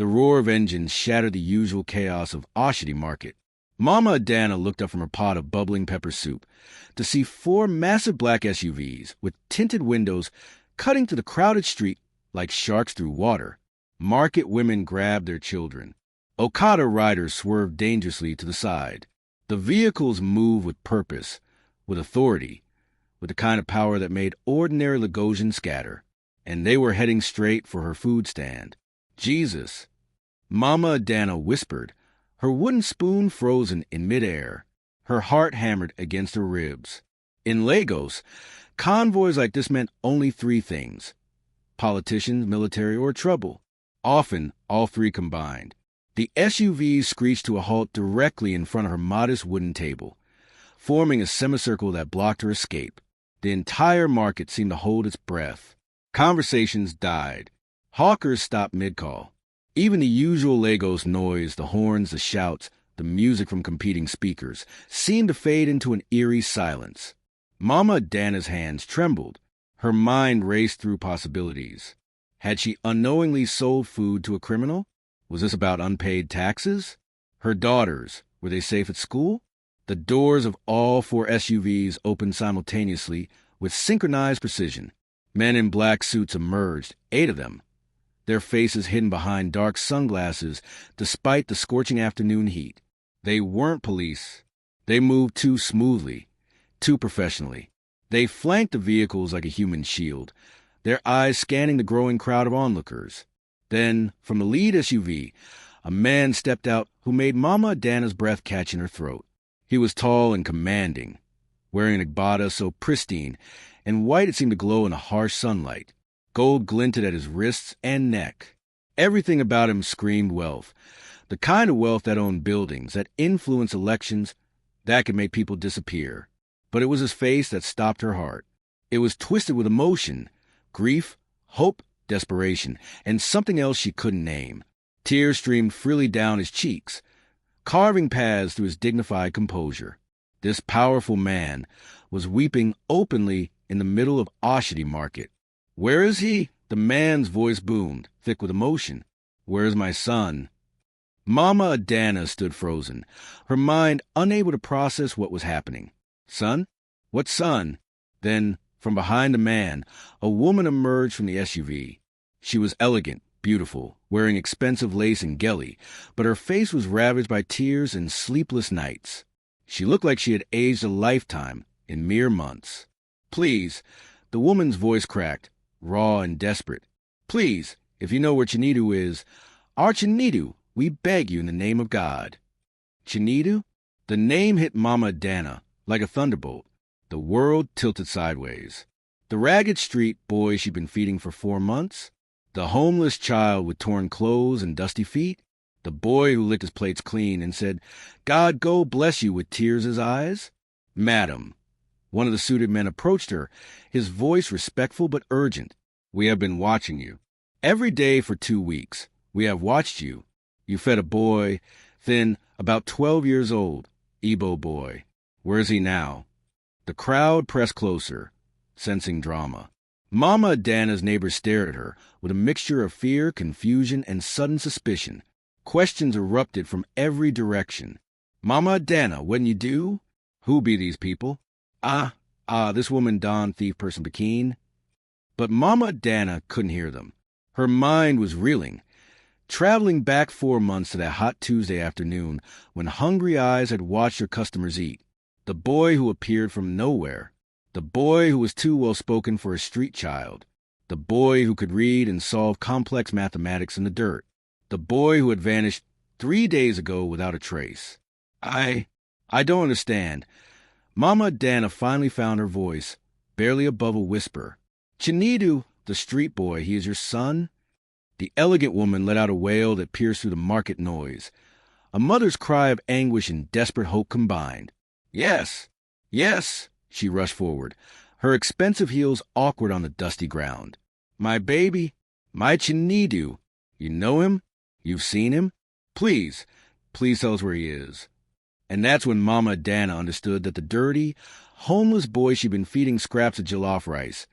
The roar of engines shattered the usual chaos of Oshidi Market. Mama Adana looked up from her pot of bubbling pepper soup to see 4 massive black SUVs with tinted windows cutting through the crowded street like sharks through water. Market women grabbed their children. Okada riders swerved dangerously to the side. The vehicles moved with purpose, with authority, with the kind of power that made ordinary Lagosians scatter. And they were heading straight for her food stand. Jesus! Mama Adana whispered, her wooden spoon frozen in midair, her heart hammered against her ribs. In Lagos, convoys like this meant only 3 things: politicians, military, or trouble. Often, all 3 combined. The SUVs screeched to a halt directly in front of her modest wooden table, forming a semicircle that blocked her escape. The entire market seemed to hold its breath. Conversations died. Hawkers stopped mid-call. Even the usual Lagos noise, the horns, the shouts, the music from competing speakers, seemed to fade into an eerie silence. Mama Adana's hands trembled. Her mind raced through possibilities. Had she unknowingly sold food to a criminal? Was this about unpaid taxes? Her daughters, were they safe at school? The doors of all 4 SUVs opened simultaneously with synchronized precision. Men in black suits emerged, 8 of them, their faces hidden behind dark sunglasses despite the scorching afternoon heat. They weren't police. They moved too smoothly, too professionally. They flanked the vehicles like a human shield, their eyes scanning the growing crowd of onlookers. Then, from the lead SUV, a man stepped out who made Mama Adana's breath catch in her throat. He was tall and commanding, wearing an agbada so pristine and white it seemed to glow in the harsh sunlight. Gold glinted at his wrists and neck. Everything about him screamed wealth, the kind of wealth that owned buildings, that influenced elections, that could make people disappear. But it was his face that stopped her heart. It was twisted with emotion, grief, hope, desperation, and something else she couldn't name. Tears streamed freely down his cheeks, carving paths through his dignified composure. This powerful man was weeping openly in the middle of Oshidi Market. "Where is he?" The man's voice boomed, thick with emotion. "Where is my son?" Mama Adana stood frozen, her mind unable to process what was happening. "Son? What son?" Then, from behind the man, a woman emerged from the SUV. She was elegant, beautiful, wearing expensive lace and gelly, but her face was ravaged by tears and sleepless nights. She looked like she had aged a lifetime in mere months. "Please," the woman's voice cracked, raw and desperate. "Please, if you know where Chinidu is, our Chinidu, we beg you in the name of God." Chinidu? The name hit Mama Adana like a thunderbolt. The world tilted sideways. The ragged street boy she'd been feeding for 4 months? The homeless child with torn clothes and dusty feet? The boy who licked his plates clean and said, "God go bless you," with tears in his eyes? "Madam." One of the suited men approached her, his voice respectful but urgent. "We have been watching you. Every day for 2 weeks. We have watched you. You fed a boy, thin, about 12 years old, Igbo boy. Where is he now?" The crowd pressed closer, sensing drama. Mama Adana's neighbors stared at her with a mixture of fear, confusion, and sudden suspicion. Questions erupted from every direction. "Mama Adana, what'n you do? Who be these people? This woman Don thief person Pekin." But Mama Adana couldn't hear them. Her mind was reeling, traveling back 4 months to that hot Tuesday afternoon when hungry eyes had watched her customers eat. The boy who appeared from nowhere. The boy who was too well-spoken for a street child. The boy who could read and solve complex mathematics in the dirt. The boy who had vanished 3 days ago without a trace. I don't understand." Mama Adana finally found her voice, barely above a whisper. "Chinidu, the street boy, he is your son?" The elegant woman let out a wail that pierced through the market noise. A mother's cry of anguish and desperate hope combined. "Yes, yes," she rushed forward, her expensive heels awkward on the dusty ground. "My baby, my Chinidu. You know him? You've seen him? Please tell us where he is." And that's when Mama Adana understood that the dirty, homeless boy she'd been feeding scraps of jollof rice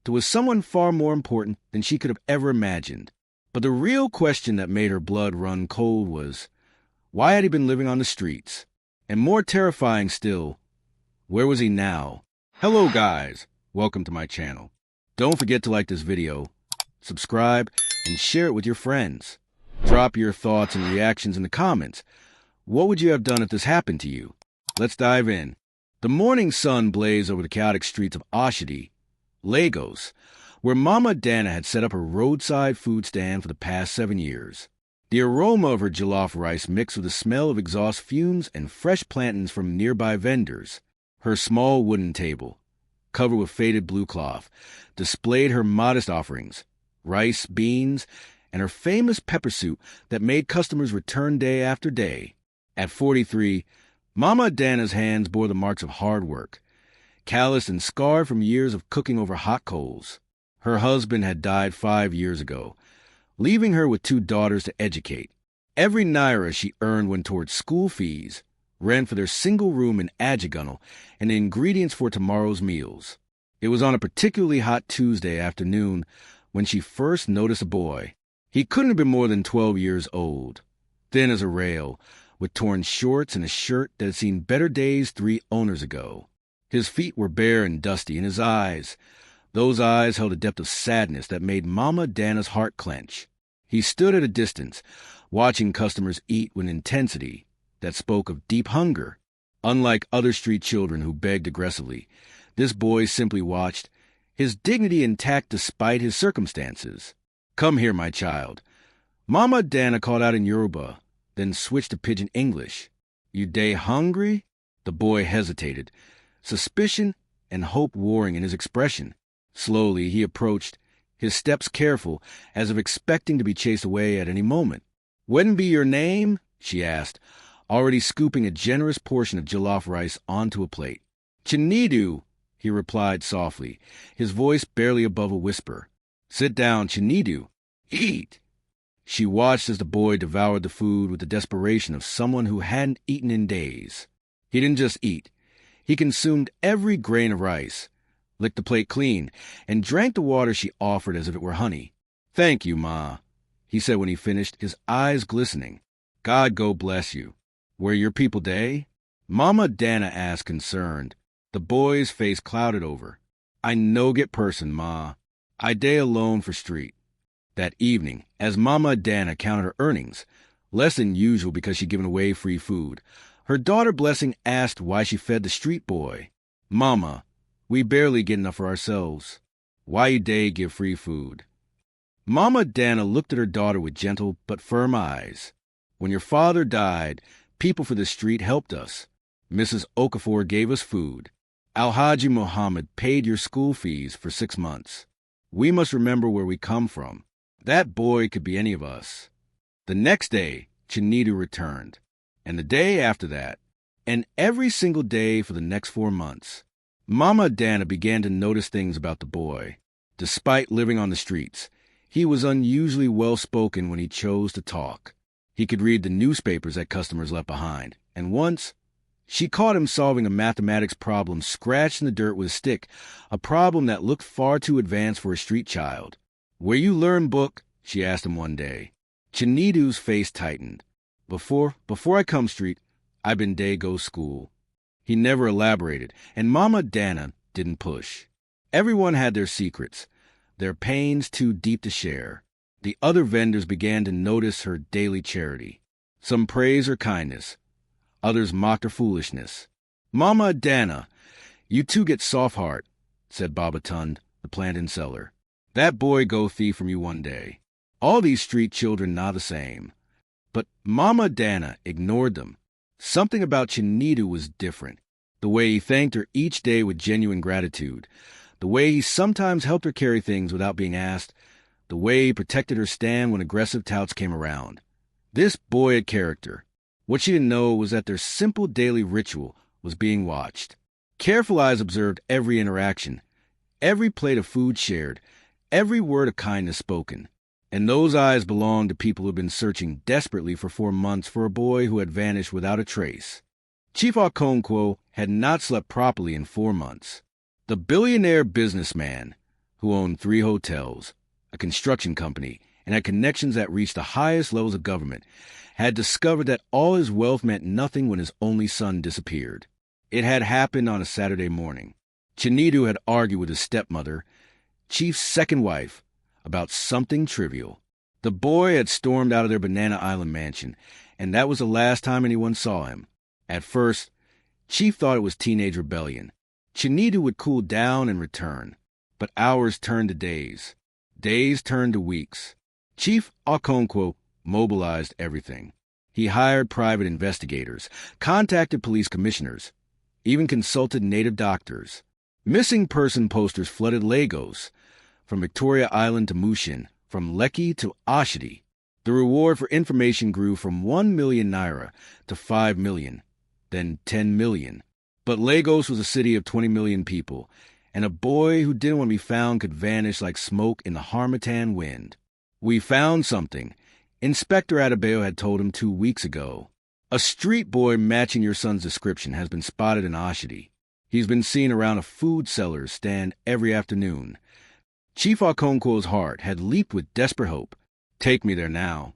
was someone far more important than she could have ever imagined. But the real question that made her blood run cold was, why had he been living on the streets? And more terrifying still, where was he now? Hello guys, welcome to my channel. Don't forget to like this video, subscribe, and share it with your friends. Drop your thoughts and reactions in the comments. What would you have done if this happened to you? Let's dive in. The morning sun blazed over the chaotic streets of Oshodi, Lagos, where Mama Dana had set up her roadside food stand for the past 7 years. The aroma of her jollof rice mixed with the smell of exhaust fumes and fresh plantains from nearby vendors. Her small wooden table, covered with faded blue cloth, displayed her modest offerings, rice, beans, and her famous pepper soup that made customers return day after day. At 43, Mama Dana's hands bore the marks of hard work, calloused and scarred from years of cooking over hot coals. Her husband had died 5 years ago, leaving her with 2 daughters to educate. Every naira she earned went towards school fees, rent for their single room in Ajigunle, and the ingredients for tomorrow's meals. It was on a particularly hot Tuesday afternoon when she first noticed a boy. He couldn't have been more than 12 years old, thin as a rail, with torn shorts and a shirt that had seen better days 3 owners ago. His feet were bare and dusty, and his eyes, those eyes held a depth of sadness that made Mama Dana's heart clench. He stood at a distance, watching customers eat with intensity that spoke of deep hunger. Unlike other street children who begged aggressively, this boy simply watched, his dignity intact despite his circumstances. "Come here, my child." Mama Dana called out in Yoruba, then switched to Pidgin English. "You dey hungry?" The boy hesitated, suspicion and hope warring in his expression. Slowly he approached, his steps careful, as if expecting to be chased away at any moment. "When be your name?" she asked, already scooping a generous portion of jollof rice onto a plate. "Chinedu," he replied softly, his voice barely above a whisper. "Sit down, Chinedu. Eat." She watched as the boy devoured the food with the desperation of someone who hadn't eaten in days. He didn't just eat. He consumed every grain of rice, licked the plate clean, and drank the water she offered as if it were honey. "Thank you, Ma," he said when he finished, his eyes glistening. "God go bless you. Where your people dey?" Mama Dana asked, concerned. The boy's face clouded over. "I no get person, Ma. I dey alone for street." That evening, as Mama Dana counted her earnings, less than usual because she'd given away free food, her daughter Blessing asked why she fed the street boy. "Mama, we barely get enough for ourselves. Why you dey give free food?" Mama Dana looked at her daughter with gentle but firm eyes. "When your father died, people for the street helped us. Mrs. Okafor gave us food. Alhaji Muhammad paid your school fees for 6 months. We must remember where we come from. That boy could be any of us." The next day, Chinedu returned, and the day after that, and every single day for the next 4 months. Mama Dana began to notice things about the boy. Despite living on the streets, he was unusually well-spoken when he chose to talk. He could read the newspapers that customers left behind, and once, she caught him solving a mathematics problem scratched in the dirt with a stick, a problem that looked far too advanced for a street child. "Where you learn book?" she asked him one day. Chinedu's face tightened. Before I come street, I been day go school." He never elaborated, and Mama Dana didn't push. Everyone had their secrets, their pains too deep to share. The other vendors began to notice her daily charity. Some praised her kindness. Others mocked her foolishness. "Mama Dana, you too get soft heart," said Baba Tund, the plantain seller. "That boy go thief from you one day. All these street children not the same." But Mama Dana ignored them. Something about Chinedu was different. The way he thanked her each day with genuine gratitude. The way he sometimes helped her carry things without being asked. The way he protected her stand when aggressive touts came around. This boy had character. What she didn't know was that their simple daily ritual was being watched. Careful eyes observed every interaction, every plate of food shared, every word of kindness spoken. And those eyes belonged to people who had been searching desperately for 4 months for a boy who had vanished without a trace. Chief Okonkwo had not slept properly in 4 months. The billionaire businessman, who owned 3 hotels, a construction company, and had connections that reached the highest levels of government, had discovered that all his wealth meant nothing when his only son disappeared. It had happened on a Saturday morning. Chinedu had argued with his stepmother, Chief's second wife, about something trivial. The boy had stormed out of their Banana Island mansion, and that was the last time anyone saw him. At first, Chief thought it was teenage rebellion. Chinedu would cool down and return, but hours turned to days. Days turned to weeks. Chief Okonkwo mobilized everything. He hired private investigators, contacted police commissioners, even consulted native doctors. Missing person posters flooded Lagos, from Victoria Island to Mushin, from Lekki to Oshodi. The reward for information grew from 1 million naira to 5 million, then 10 million. But Lagos was a city of 20 million people, and a boy who didn't want to be found could vanish like smoke in the Harmattan wind. "We found something," Inspector Adebayo had told him 2 weeks ago. "A street boy matching your son's description has been spotted in Oshodi. He's been seen around a food seller's stand every afternoon." Chief Okonkwo's heart had leaped with desperate hope. "Take me there now."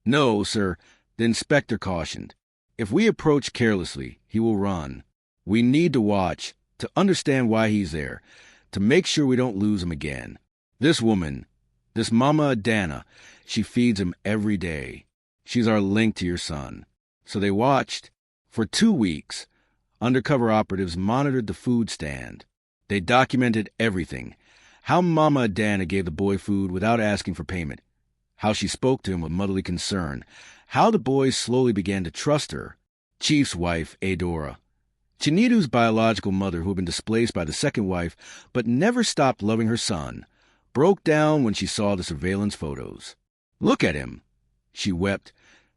"No, sir," the inspector cautioned. "If we approach carelessly, he will run. We need to watch, to understand why he's there, to make sure we don't lose him again. This woman, this Mama Adana, she feeds him every day. She's our link to your son." So they watched. For 2 weeks, undercover operatives monitored the food stand. They documented everything. How Mama Adana gave the boy food without asking for payment. How she spoke to him with motherly concern. How the boy slowly began to trust her. Chief's wife, Adora. Chinedu's biological mother, who had been displaced by the second wife, but never stopped loving her son, broke down when she saw the surveillance photos. "Look at him," she wept,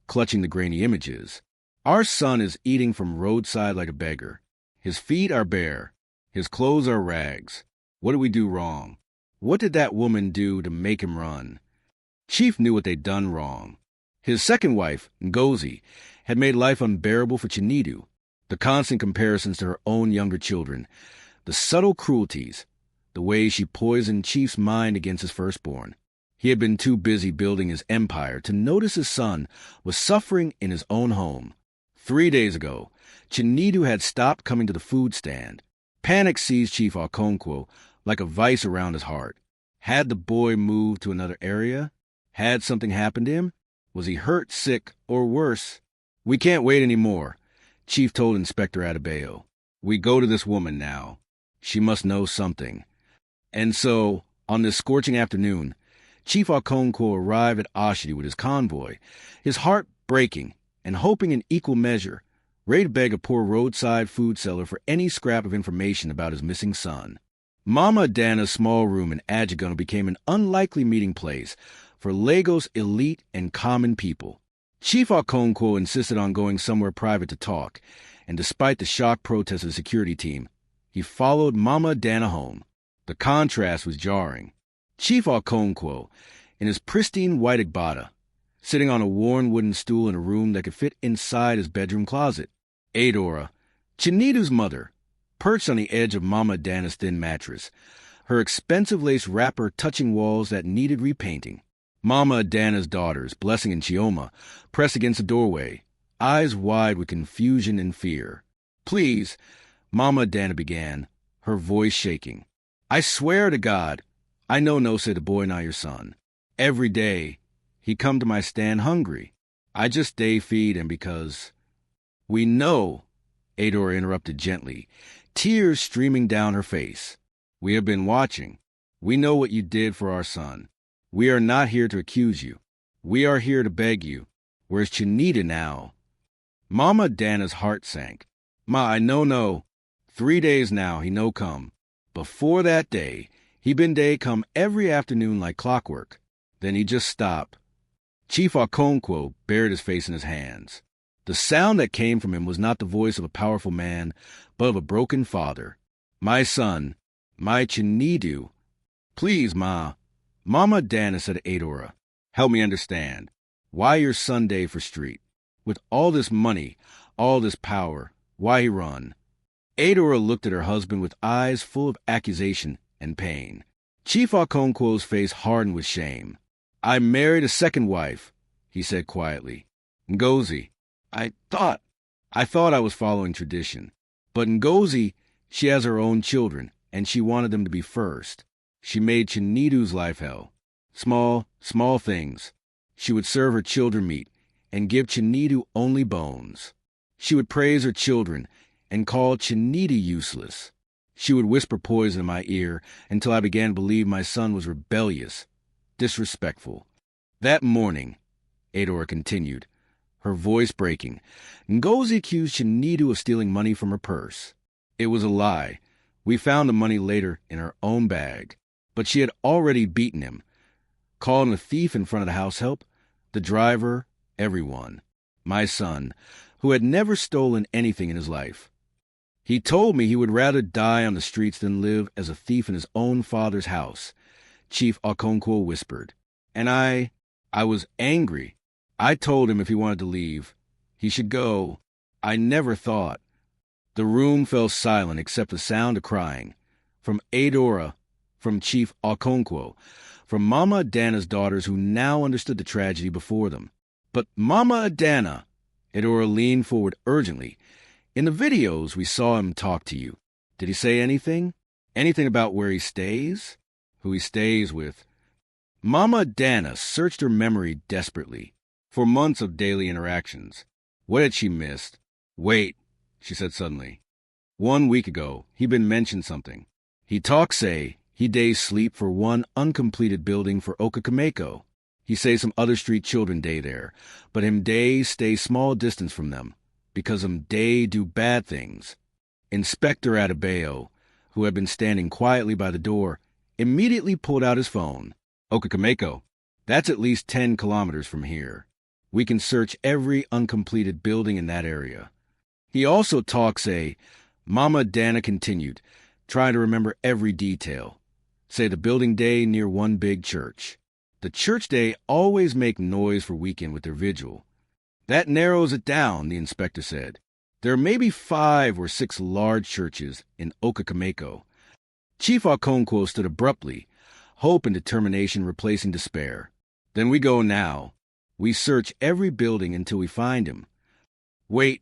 clutching the grainy images. "Our son is eating from roadside like a beggar. His feet are bare. His clothes are rags. What did we do wrong? What did that woman do to make him run?" Chief knew what they'd done wrong. His second wife, Ngozi, had made life unbearable for Chinedu. The constant comparisons to her own younger children, the subtle cruelties, the way she poisoned Chief's mind against his firstborn. He had been too busy building his empire to notice his son was suffering in his own home. 3 days ago, Chinedu had stopped coming to the food stand. Panic seized Chief Okonkwo like a vice around his heart. Had the boy moved to another area? Had something happened to him? Was he hurt, sick, or worse? "We can't wait any more," Chief told Inspector Adebayo. "We go to this woman now. She must know something." And so, on this scorching afternoon, Chief Okonkwo arrived at Oshodi with his convoy, his heart breaking and hoping in equal measure, ready to beg a poor roadside food seller for any scrap of information about his missing son. Mama Adana's small room in Ajigun became an unlikely meeting place for Lagos' elite and common people. Chief Okonkwo insisted on going somewhere private to talk, and despite the shocked protest of the security team, he followed Mama Adana home. The contrast was jarring. Chief Okonkwo, in his pristine white agbada, sitting on a worn wooden stool in a room that could fit inside his bedroom closet. Adora, Chinedu's mother, perched on the edge of Mama Adana's thin mattress, her expensive lace wrapper touching walls that needed repainting. Mama Adana's daughters, Blessing and Chioma, pressed against the doorway, eyes wide with confusion and fear. "Please," Mama Adana began, her voice shaking. "I swear to God, I know no say the boy not your son. Every day, he come to my stand hungry. I just day feed him because—" "We know," Adora interrupted gently, tears streaming down her face. "We have been watching. We know what you did for our son. We are not here to accuse you. We are here to beg you. Where's Chinedu now?" Mama Adana's heart sank. "Ma, I no. 3 days now, he no come. Before that day, he been day come every afternoon like clockwork. Then he just stop." Chief Okonkwo buried his face in his hands. The sound that came from him was not the voice of a powerful man, but of a broken father. "My son, my Chinedu. Please, Ma." Mama Adana said to Adora, "Help me understand. Why your Sunday for street? With all this money, all this power, why he run?" Adora looked at her husband with eyes full of accusation and pain. Chief Okonkwo's face hardened with shame. I married a second wife, he said quietly. Ngozi. I thought I was following tradition. But Ngozi, she has her own children, and she wanted them to be first. She made Chinidu's life hell. Small things. She would serve her children meat and give Chinidu only bones. She would praise her children and call Chinidu useless. She would whisper poison in my ear until I began to believe my son was rebellious, disrespectful. That morning, Adora continued, her voice breaking, Ngozi accused Chinidu of stealing money from her purse. It was a lie. We found the money later in her own bag. But she had already beaten him, called him a thief in front of the house help, the driver, everyone. My son, who had never stolen anything in his life. He told me he would rather die on the streets than live as a thief in his own father's house, Chief Okonkwo whispered. And I was angry. I told him if he wanted to leave, he should go. I never thought. The room fell silent except the sound of crying. From Adora, from Chief Okonkwo, from Mama Adana's daughters who now understood the tragedy before them. But Mama Adana, Adora leaned forward urgently. In the videos, we saw him talk to you. Did he say anything? Anything about where he stays? Who he stays with? Mama Adana searched her memory desperately. For months of daily interactions. What had she missed? Wait, she said suddenly. 1 week ago, he been mentioned something. He say he days sleep for one uncompleted building for Okakameko. He say some other street children day there, but him days stay small distance from them, because him day do bad things. Inspector Adebayo, who had been standing quietly by the door, immediately pulled out his phone. Okakameko, that's at least 10 kilometers from here. We can search every uncompleted building in that area. He also say, Mama Dana continued, trying to remember every detail. Say the building day near one big church. The church day always make noise for weekend with their vigil. That narrows it down, the inspector said. There are maybe 5 or 6 large churches in Okakameko. Chief Okonkwo stood abruptly, hope and determination replacing despair. Then we go now. We search every building until we find him. Wait,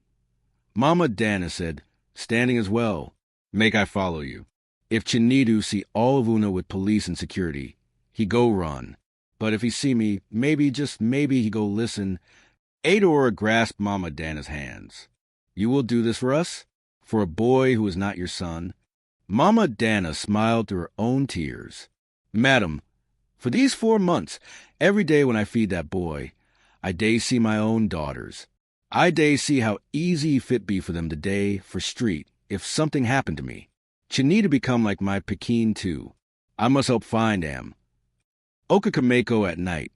Mama Dana said, standing as well. Make I follow you. If Chinidu see all of Una with police and security, he go run. But if he see me, maybe, just maybe, he go listen. Adora grasped Mama Dana's hands. You will do this for us? For a boy who is not your son? Mama Dana smiled through her own tears. Madam, for these 4 months, every day when I feed that boy, I day see my own daughters. I day see how easy fit be for them today for street if something happened to me. Chinidu become like my Pekin too. I must help find am. Okakameko at night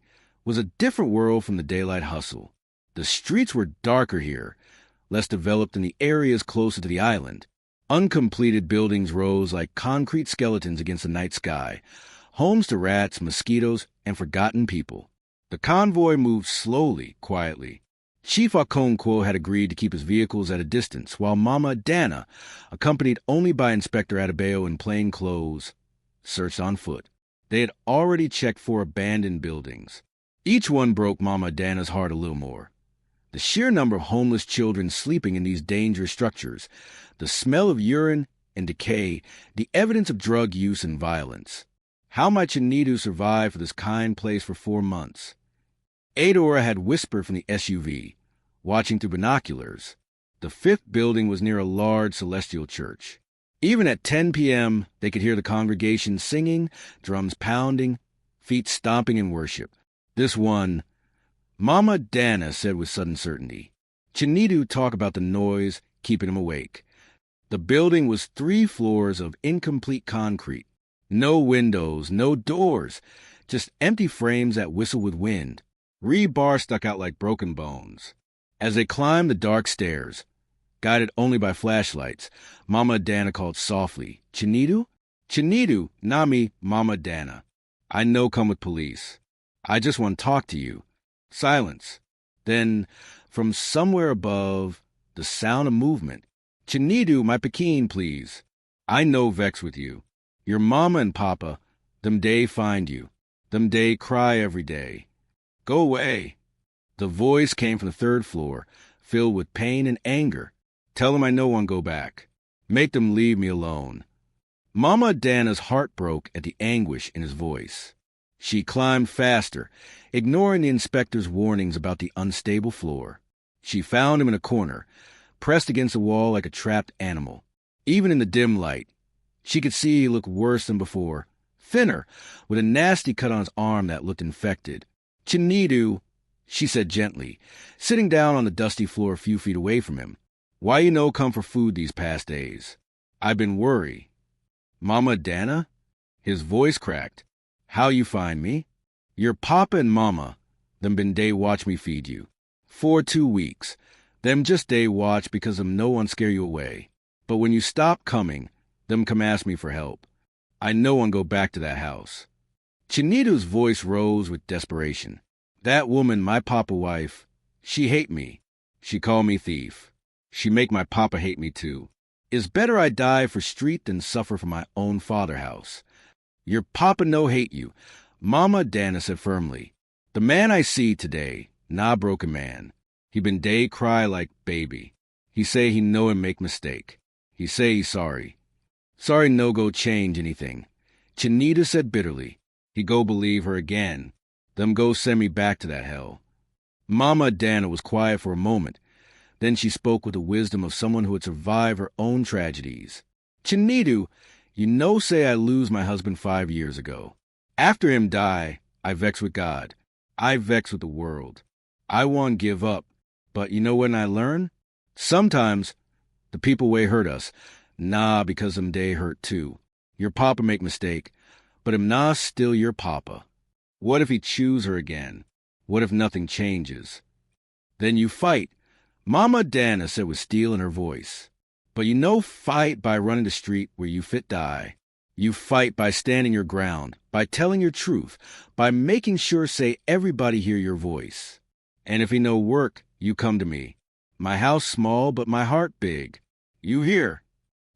was a different world from the daylight hustle. The streets were darker here, less developed than the areas closer to the island. Uncompleted buildings rose like concrete skeletons against the night sky, homes to rats, mosquitoes, and forgotten people. The convoy moved slowly, quietly. Chief Okonkwo had agreed to keep his vehicles at a distance, while Mama Dana, accompanied only by Inspector Adebayo in plain clothes, searched on foot. They had already checked 4 abandoned buildings. Each one broke Mama Dana's heart a little more. The sheer number of homeless children sleeping in these dangerous structures, the smell of urine and decay, the evidence of drug use and violence. How might Chinidu survive for this kind place for 4 months? Adora had whispered from the SUV, watching through binoculars. The 5th building was near a large celestial church. Even at 10 p.m., they could hear the congregation singing, drums pounding, feet stomping in worship. This one, Mama Dana said with sudden certainty. Chinidu talked about the noise keeping him awake. The building was 3 floors of incomplete concrete. No windows, no doors, just empty frames that whistle with wind. Rebar stuck out like broken bones. As they climbed the dark stairs, guided only by flashlights, Mama Dana called softly, Chinidu? Chinidu, Nami, Mama Dana. I know come with police. I just want to talk to you. Silence. Then, from somewhere above, the sound of movement. Chinidu, my Pekin, please. I know vex with you. Your mama and papa, them day find you. Them day cry every day. Go away. The voice came from the third floor, filled with pain and anger. Tell them I no one go back. Make them leave me alone. Mama Dana's heart broke at the anguish in his voice. She climbed faster, ignoring the inspector's warnings about the unstable floor. She found him in a corner, pressed against the wall like a trapped animal. Even in the dim light, she could see he looked worse than before, thinner, with a nasty cut on his arm that looked infected. "Chinidu," she said gently, sitting down on the dusty floor a few feet away from him. "Why you no come for food these past days? I been worry." "Mama Dana?" His voice cracked. "How you find me?" "Your papa and mama, them been day watch me feed you. For 2 weeks. Them just day watch because them no one scare you away. But when you stop coming, them come ask me for help. I no one go back to that house." Chinidu's voice rose with desperation. "That woman, my papa wife, she hate me. She call me thief. She make my papa hate me too. It's better I die for street than suffer for my own father house." "Your papa no hate you," Mama Dana said firmly. "The man I see today, nah broken man. He been day cry like baby. He say he know him make mistake. He say he sorry. Sorry no go change anything." Chinita said bitterly. "He go believe her again. Them go send me back to that hell." Mama Dana was quiet for a moment. Then she spoke with the wisdom of someone who had survived her own tragedies. "Chinidu, you know say I lose my husband 5 years ago. After him die, I vex with God. I vex with the world. I want give up. But you know when I learn? Sometimes the people way hurt us. Nah, because them day hurt too. Your papa make mistake, but him nah still your papa. What if he choose her again? What if nothing changes? Then you fight," Mama Dana said with steel in her voice. "But you no fight by running the street where you fit die. You fight by standing your ground, by telling your truth, by making sure say everybody hear your voice. And if he no work, you come to me. My house small, but my heart big. You hear?"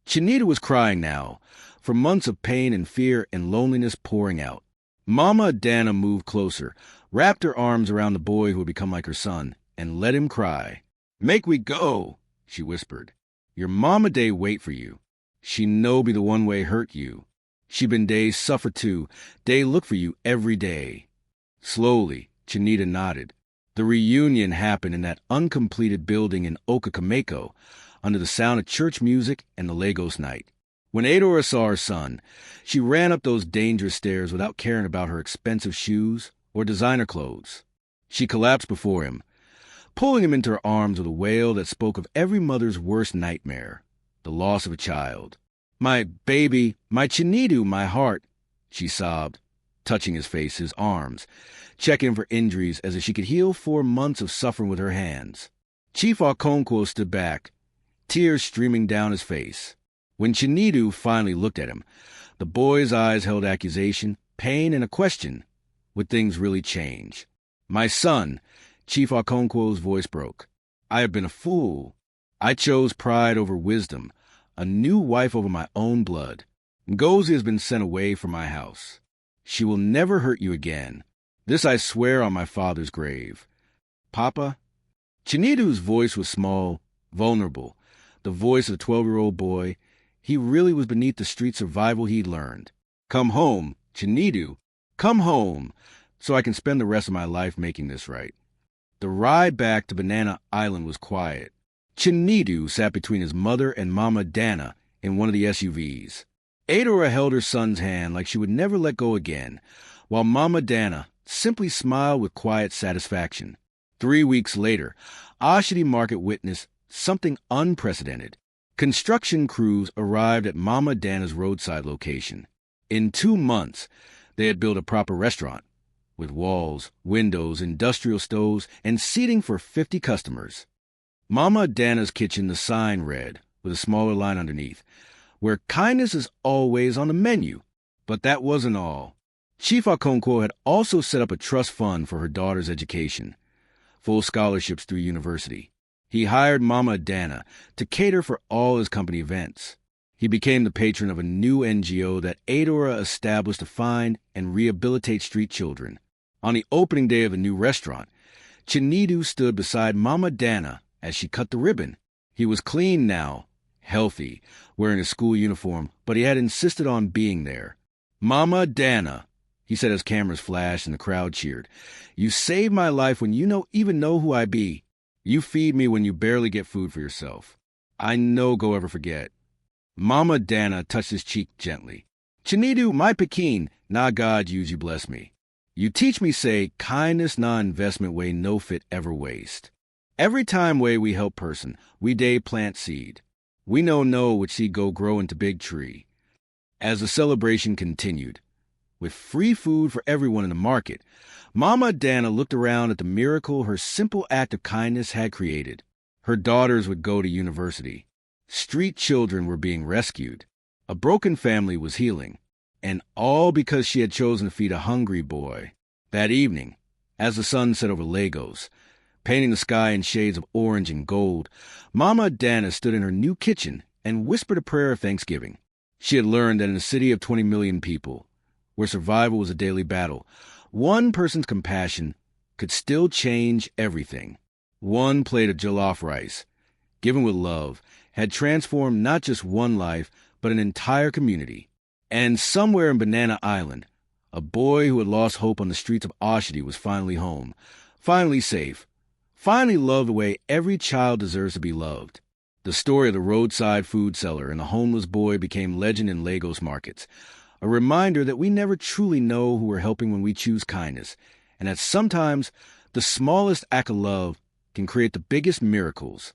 Chinita was crying now, for months of pain and fear and loneliness pouring out. Mama Dana moved closer, wrapped her arms around the boy who had become like her son, and let him cry. "Make we go," she whispered. "Your mama day wait for you. She no be the one way hurt you. She been day suffer too, day look for you every day." Slowly, Chinita nodded. The reunion happened in that uncompleted building in Okakameko, under the sound of church music and the Lagos night. When Adora saw her son, she ran up those dangerous stairs without caring about her expensive shoes or designer clothes. She collapsed before him, pulling him into her arms with a wail that spoke of every mother's worst nightmare, the loss of a child. "My baby, my Chinidu, my heart," she sobbed, touching his face, his arms, checking for injuries as if she could heal 4 months of suffering with her hands. Chief Okonkwo stood back, tears streaming down his face. When Chinidu finally looked at him, the boy's eyes held accusation, pain, and a question. Would things really change? "My son," Chief Okonkwo's voice broke. "I have been a fool. I chose pride over wisdom, a new wife over my own blood. Ngozi has been sent away from my house. She will never hurt you again. This I swear on my father's grave. Papa?" Chinidu's voice was small, vulnerable, the voice of a 12-year-old boy. He really was beneath the street survival he'd learned. "Come home, Chinidu. Come home, so I can spend the rest of my life making this right." The ride back to Banana Island was quiet. Chinidu sat between his mother and Mama Dana in one of the SUVs. Adora held her son's hand like she would never let go again, while Mama Dana simply smiled with quiet satisfaction. 3 weeks later, Ashidi Market witnessed something unprecedented. Construction crews arrived at Mama Dana's roadside location. In 2 months, they had built a proper restaurant, with walls, windows, industrial stoves, and seating for 50 customers. Mama Dana's kitchen, the sign read, with a smaller line underneath, "Where kindness is always on the menu." But that wasn't all. Chief Okonkwo had also set up a trust fund for her daughter's education, full scholarships through university. He hired Mama Dana to cater for all his company events. He became the patron of a new NGO that Adora established to find and rehabilitate street children. On the opening day of the new restaurant, Chinedu stood beside Mama Dana as she cut the ribbon. He was clean now, healthy, wearing his school uniform, but he had insisted on being there. "Mama Dana," he said as cameras flashed and the crowd cheered. "You saved my life when you even know who I be. You feed me when you barely get food for yourself. I no go ever forget." Mama Dana touched his cheek gently. "Chinedu, my Pekin, na God use you bless me. You teach me say, kindness na investment way no fit ever waste. Every time way we help person, we day plant seed. We know which seed go grow into big tree." As the celebration continued, with free food for everyone in the market, Mama Dana looked around at the miracle her simple act of kindness had created. Her daughters would go to university. Street children were being rescued. A broken family was healing. And all because she had chosen to feed a hungry boy. That evening, as the sun set over Lagos, painting the sky in shades of orange and gold, Mama Dana stood in her new kitchen and whispered a prayer of thanksgiving. She had learned that in a city of 20 million people, where survival was a daily battle, one person's compassion could still change everything. One plate of jollof rice, given with love, had transformed not just one life, but an entire community. And somewhere in Banana Island, a boy who had lost hope on the streets of Oshodi was finally home, finally safe, finally loved the way every child deserves to be loved. The story of the roadside food seller and the homeless boy became legend in Lagos markets, a reminder that we never truly know who we're helping when we choose kindness, and that sometimes the smallest act of love can create the biggest miracles.